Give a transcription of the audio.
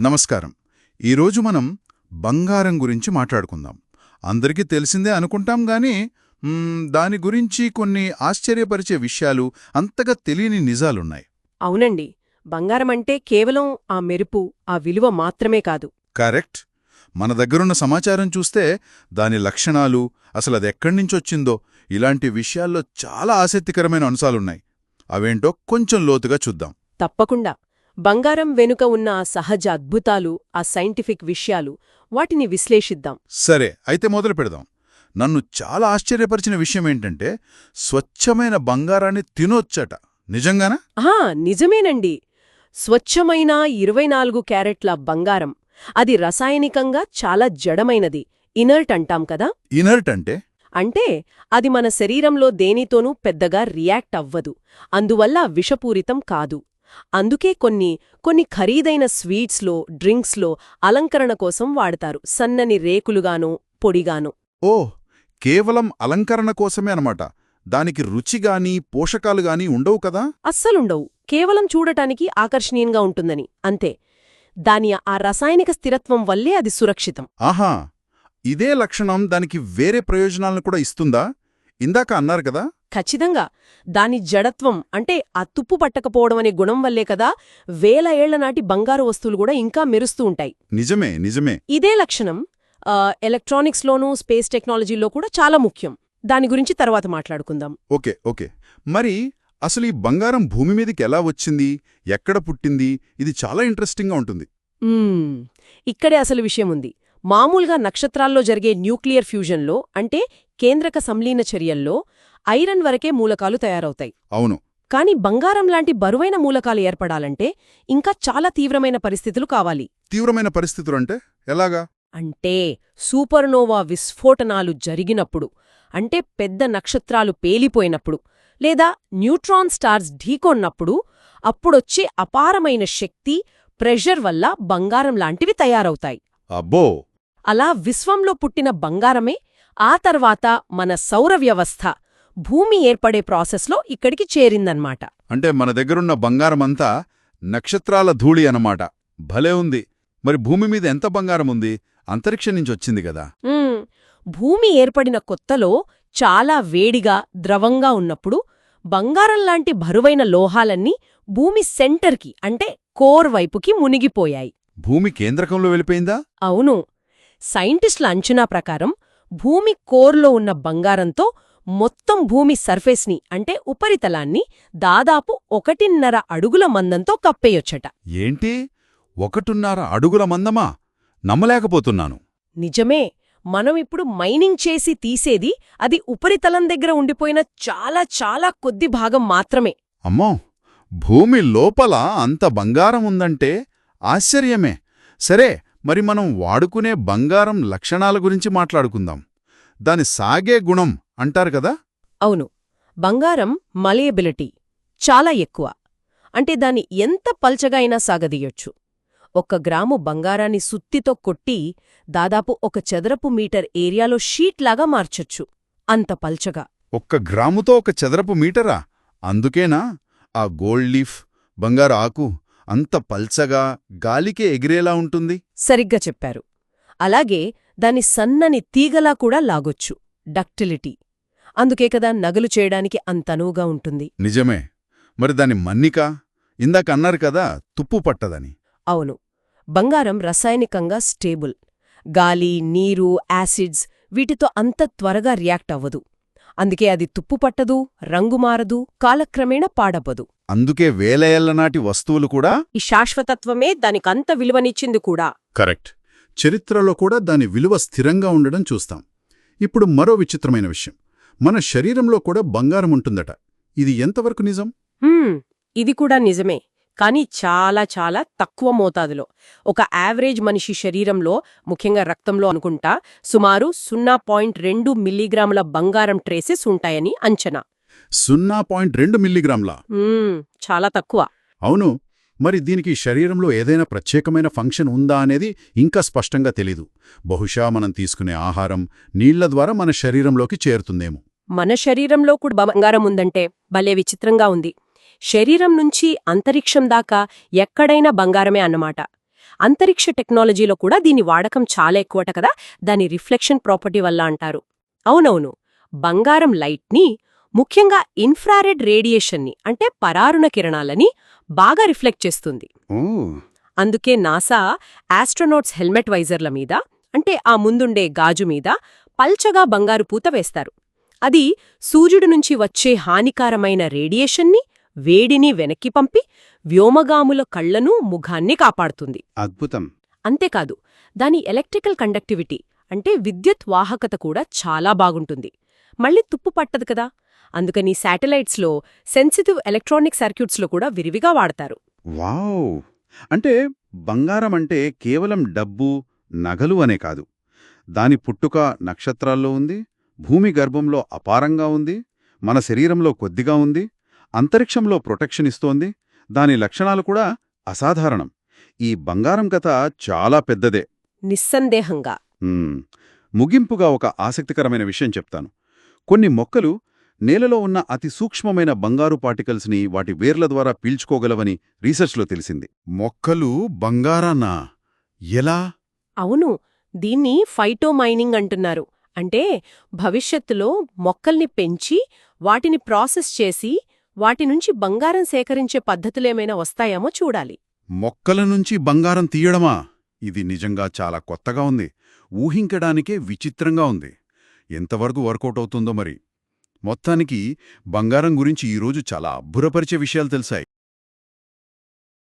నమస్కారం. ఈరోజు మనం బంగారం గురించి మాట్లాడుకుందాం. అందరికీ తెలిసిందే అనుకుంటాం గానీ దాని గురించి కొన్ని ఆశ్చర్యపరిచే విషయాలు, అంతగా తెలియని నిజాలున్నాయి. అవునండి. బంగారమంటే కేవలం ఆ మెరుపు, ఆ విలువ మాత్రమే కాదు. కరెక్ట్. మన దగ్గరున్న సమాచారం చూస్తే దాని లక్షణాలు, అసలదెక్కడ్నించొచ్చిందో, ఇలాంటి విషయాల్లో చాలా ఆసక్తికరమైన అంశాలున్నాయి. అవేంటో కొంచెం లోతుగా చూద్దాం. తప్పకుండా. బంగారం వెనుక ఉన్న ఆ సహజ అద్భుతాలు, ఆ సైంటిఫిక్ విషయాలు, వాటిని విశ్లేషిద్దాం. సరే, అయితే మొదలు పెడదాం. నన్ను చాలా ఆశ్చర్యపరిచిన విషయమేంటంటే, స్వచ్ఛమైన బంగారాన్ని తినొచ్చట. నిజంగానా? నిజమేనండి. స్వచ్ఛమైన 24 క్యారెట్ల బంగారం. అది రసాయనికంగా చాలా జడమైనది, ఇనర్ట్ అంటాం కదా. ఇనర్ట్ అంటే? అంటే అది మన శరీరంలో దేనితోనూ పెద్దగా రియాక్ట్ అవ్వదు, అందువల్ల విషపూరితం కాదు. అందుకే కొన్ని ఖరీదైన స్వీట్స్లో, డ్రింక్స్లో అలంకరణ కోసం వాడతారు, సన్నని రేకులుగానో పొడిగానో. ఓహ్, కేవలం అలంకరణ కోసమే అనమాట. దానికి రుచిగాని పోషకాలుగాని ఉండవు కదా? అస్సలుండవు. కేవలం చూడటానికి ఆకర్షణీయంగా ఉంటుందని అంతే. దాని ఆ రసాయనిక స్థిరత్వం వల్లే అది సురక్షితం. ఆహా, ఇదే లక్షణం దానికి వేరే ప్రయోజనాలను కూడా ఇస్తుందా? ఇందాక అన్నారు కదా. ఖచ్చితంగా. దాని జడత్వం అంటే ఆ తుప్పు పట్టకపోవడం అనే గుణం వల్లే కదా వేల ఏళ్లనాటి బంగారు వస్తువులు కూడా ఇంకా మెరుస్తూ ఉంటాయి. నిజమే నిజమే. ఇదే లక్షణం ఎలక్ట్రానిక్స్లోనూ, స్పేస్ టెక్నాలజీలో కూడా చాలా ముఖ్యం. దాని గురించి తర్వాత మాట్లాడుకుందాం. Okay okay. మరి అసలు ఈ బంగారం భూమి మీదకి ఎలా వచ్చింది, ఎక్కడ పుట్టింది? ఇది చాలా ఇంట్రెస్టింగ్గా ఉంటుంది. ఇక్కడే అసలు విషయం ఉంది. మామూలుగా నక్షత్రాల్లో జరిగే న్యూక్లియర్ ఫ్యూజన్లో, అంటే కేంద్రక సంలీన చర్యల్లో ఐరన్ వరకే మూలకాలు తయారవుతాయి. అవును. కాని బంగారం లాంటి బరువైన మూలకాలు ఏర్పడాలంటే ఇంకా చాలా తీవ్రమైన పరిస్థితులు కావాలి. తీవ్రమైన పరిస్థితులు అంటే ఎలాగా? అంటే సూపర్నోవా విస్ఫోటనాలు జరిగినప్పుడు, అంటే పెద్ద నక్షత్రాలు పేలిపోయినప్పుడు, లేదా న్యూట్రాన్ స్టార్స్ ఢీకొన్నప్పుడు అప్పుడొచ్చే అపారమైన శక్తి, ప్రెషర్ వల్ల బంగారం లాంటివి తయారవుతాయి. అబ్బో! అలా విశ్వంలో పుట్టిన బంగారమే ఆ తర్వాత మన సౌర వ్యవస్థ, భూమి ఏర్పడే ప్రాసెస్లో ఇక్కడికి చేరిందన్నమాట. అంటే మన దగ్గరున్న బంగారమంతా నక్షత్రాల ధూళి అన్నమాట. భలే ఉంది. మరి భూమి మీద ఎంత బంగారం ఉంది? అంతరిక్షం నుంచి వచ్చింది గదా. భూమి ఏర్పడిన కొత్తలో చాలా వేడిగా, ద్రవంగా ఉన్నప్పుడు బంగారంలాంటి బరువైన లోహాలన్నీ భూమి సెంటర్కి, అంటే కోర్ వైపుకి మునిగిపోయాయి. భూమి కేంద్రకంలో వెళ్ళిపోయిందా? అవును. సైంటిస్టుల అంచనా ప్రకారం భూమి కోర్లో ఉన్న బంగారంతో మొత్తం భూమి సర్ఫేస్ని, అంటే ఉపరితలాన్ని దాదాపు 1.5 అడుగుల మందంతో కప్పేయొచ్చట. ఏంటి, 1.5 అడుగుల మందమా? నమ్మలేకపోతున్నాను. నిజమే. మనం ఇప్పుడు మైనింగ్ చేసి తీసేది అది ఉపరితలం దగ్గర ఉండిపోయిన చాలా చాలా కొద్ది భాగం మాత్రమే. అమ్మో, భూమి లోపల అంత బంగారం ఉందంటే ఆశ్చర్యమే. సరే, మరి మనం వాడుకునే బంగారం లక్షణాల గురించి మాట్లాడుకుందాం. దాని సాగే గుణం అంటారు కదా. అవును. బంగారం మలయబిలిటీ చాలా ఎక్కువ. అంటే దాన్ని ఎంత పల్చగా అయినా సాగదీయొచ్చు. 1 గ్రాము బంగారాన్ని సుత్తితో కొట్టి దాదాపు 1 చదరపు మీటర్ ఏరియాలో షీట్లాగా మార్చొచ్చు, అంత పల్చగా. 1 గ్రాముతో 1 చదరపు మీటరా? అందుకేనా ఆ గోల్డ్ లీఫ్, బంగారు ఆకు అంత పల్చగా గాలికే ఎగిరేలా ఉంటుంది? సరిగ్గా చెప్పారు. అలాగే దాని సన్నని తీగలా కూడా లాగొచ్చు, డక్టిలిటీ. అందుకే కదా నగలు చేయడానికి అంతనువుగా ఉంటుంది. నిజమే. మరి దాని మన్నిక? ఇందాక అన్నారు కదా తుప్పు పట్టదని. అవును. బంగారం రసాయనికంగా స్టేబుల్. గాలి, నీరు, యాసిడ్స్ వీటితో అంత త్వరగా రియాక్ట్ అవ్వదు. అందుకే అది తుప్పు పట్టదు, రంగు మారదు, కాలక్రమేణా పాడవ్వదు. అందుకే వేల ఏళ్లనాటి వస్తువులు కూడా ఈ శాశ్వతత్వమే దానికంత విలువనిచ్చింది కూడా. కరెక్ట్. చరిత్రలో కూడా దాని విలువ స్థిరంగా ఉండడం చూస్తాం. ఇప్పుడు మరో విచిత్రమైన విషయం. మన శరీరంలో కూడా బంగారం ఉంటుందట. ఇది ఎంతవరకు నిజం? ఇది కూడా నిజమే, కానీ చాలా చాలా తక్కువ మోతాదులో. ఒక యావరేజ్ మనిషి శరీరంలో, ముఖ్యంగా రక్తంలో అనుకుంటా, సుమారు 0.2 మిల్లీగ్రాముల బంగారం ట్రేసెస్ ఉంటాయని అంచనా. 0.2 మిల్లీగ్రాములా? చాలా తక్కువ. అవును. మరి దీనికి శరీరంలో ఏదైనా ప్రత్యేకమైన ఫంక్షన్ ఉందా అనేది ఇంకా స్పష్టంగా తెలీదు. బహుశా మనం తీసుకునే ఆహారం, నీళ్ల ద్వారా మన శరీరంలోకి చేరుతుందేమో. మన శరీరంలో కూడా బంగారం ఉందంటే భలే విచిత్రంగా ఉంది. శరీరం నుంచి అంతరిక్షం దాకా ఎక్కడైనా బంగారమే అన్నమాట. అంతరిక్ష టెక్నాలజీలో కూడా దీని వాడకం చాలా ఎక్కువట కదా, దాని రిఫ్లెక్షన్ ప్రాపర్టీ వల్ల అంటారు. అవునవును, బంగారం లైట్ని, ముఖ్యంగా ఇన్ఫ్రారెడ్ రేడియేషన్ని అంటే పరారుణ కిరణాలని బాగా రిఫ్లెక్ట్ చేస్తుంది. ఓ అందుకే నాసా ఆస్ట్రోనోట్స్ హెల్మెట్ వైజర్ల మీద, అంటే ఆ ముందుండే గాజు మీద పల్చగా బంగారు పూత వేస్తారు. అది సూర్యుడి నుంచి వచ్చే హానికారమైన రేడియేషన్ని, వేడిని వెనక్కి పంపి వ్యోమగాముల కళ్లను, ముఖాన్ని కాపాడుతుంది. అద్భుతం. అంతేకాదు, దాని ఎలక్ట్రికల్ కండక్టివిటీ అంటే విద్యుత్ వాహకత కూడా చాలా బాగుంటుంది. మళ్ళీ తుప్పు పట్టదు కదా, అందుకని శాటిలైట్స్లో, సెన్సిటివ్ ఎలక్ట్రానిక్ సర్క్యూట్స్లో కూడా విరివిగా వాడతారు. వావ్! అంటే బంగారం అంటే కేవలం డబ్బు, నగలు అనే కాదు. దాని పుట్టుక నక్షత్రాల్లో ఉంది, భూమి గర్భంలో అపారంగా ఉంది, మన శరీరంలో కొద్దిగా ఉంది, అంతరిక్షంలో ప్రొటెక్షన్ ఇస్తోంది. దాని లక్షణాలు కూడా అసాధారణం. ఈ బంగారం కథ చాలా పెద్దదే. నిస్సందేహంగా. ముగింపుగా ఒక ఆసక్తికరమైన విషయం చెప్తాను. కొన్ని మొక్కలు నేలలో ఉన్న అతి సూక్ష్మమైన బంగారు పార్టికల్స్ని వాటి వేర్ల ద్వారా పీల్చుకోగలవని రీసెర్చ్లో తెలిసింది. మొక్కలు బంగారాన్నా? ఎలా? అవును, దీన్ని ఫైటోమైనింగ్ అంటున్నారు. అంటే భవిష్యత్తులో మొక్కల్ని పెంచి, వాటిని ప్రాసెస్ చేసి, వాటి నుంచి బంగారం సేకరించే పద్ధతులేమైనా వస్తాయేమో చూడాలి. మొక్కల నుంచి బంగారం తీయడమా? ఇది నిజంగా చాలా కొత్తగా ఉంది. ఊహించడానికే విచిత్రంగా ఉంది. ఎంతవరకు వర్కౌట్ అవుతుందో మరి. మొత్తానికి బంగారం గురించి ఈరోజు చాలా అబ్బురపరిచే విషయాలు తెలిసాయి.